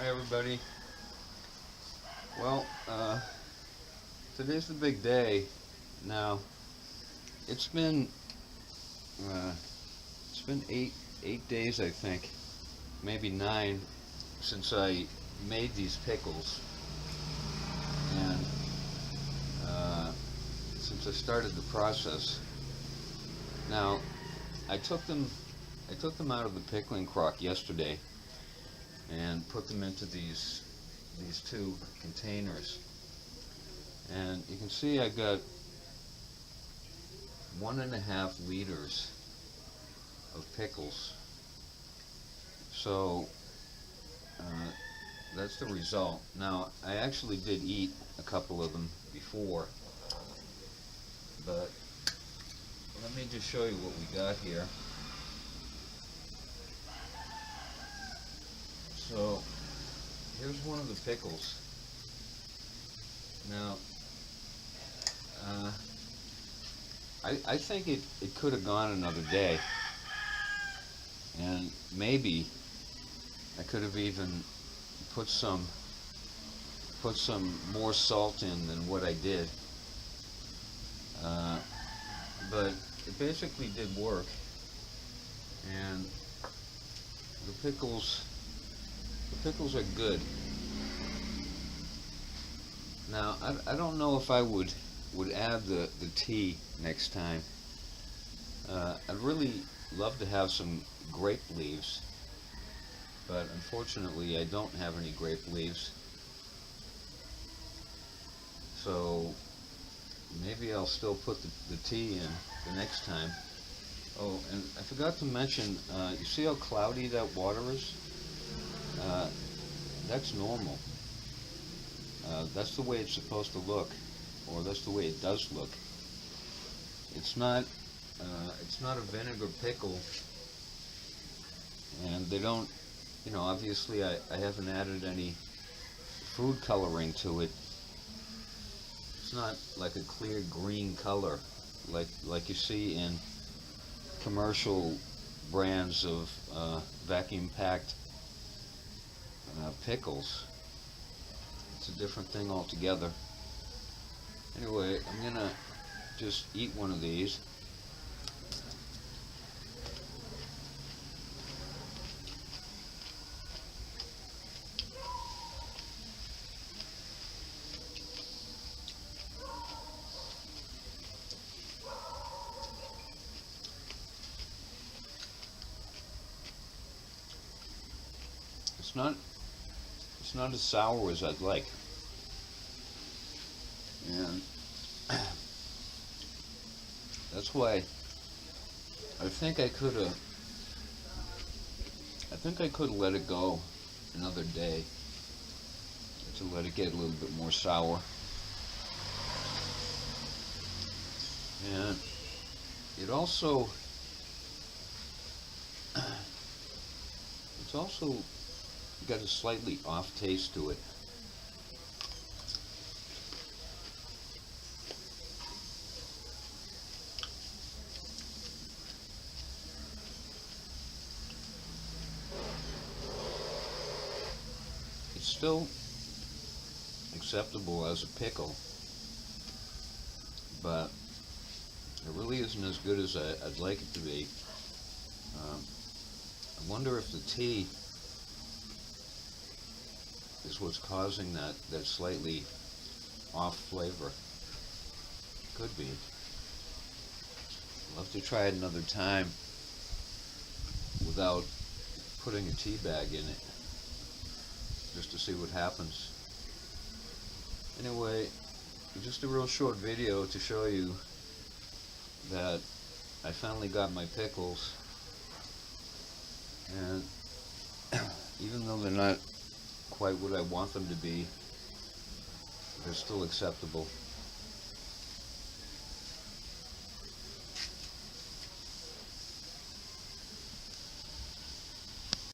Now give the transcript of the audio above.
Hi everybody. Well, today's the big day. Now, it's been uh, it's been eight days, I think, maybe 9, since I made these pickles, and uh, since I started the process. Now, I took them I took them out of the pickling crock yesterday and put them into these two containers. And you can see I got 1.5 liters of pickles. So that's the result. Now, I actually did eat a couple of them before, but let me just show you what we got here. So here's one of the pickles. Now, I think it could have gone another day, and maybe I could have even put some more salt in than what I did. But it basically did work, and the pickles are good. Now, I don't know if I would add the tea next time. I'd really love to have some grape leaves, but unfortunately I don't have any grape leaves. So maybe I'll still put the tea in the next time. Oh, and I forgot to mention, you see how cloudy that water is? That's normal. That's the way it's supposed to look, or that's the way it does look. It's not a vinegar pickle, and they don't, obviously I haven't added any food coloring to it. It's not like a clear green color like you see in commercial brands of vacuum packed pickles. It's a different thing altogether. Anyway, I'm gonna just eat one of these. It's not as sour as I'd like. And that's why I think I could have let it go another day to let it get a little bit more sour. And it's also got a slightly off taste to it. It's still acceptable as a pickle, but it really isn't as good as I'd like it to be. I wonder if the tea is what's causing that slightly off flavor. Could be. I'll have to try it another time without putting a tea bag in it, just to see what happens. Anyway, just a real short video to show you that I finally got my pickles, and even though they're not quite what I want them to be, they're still acceptable.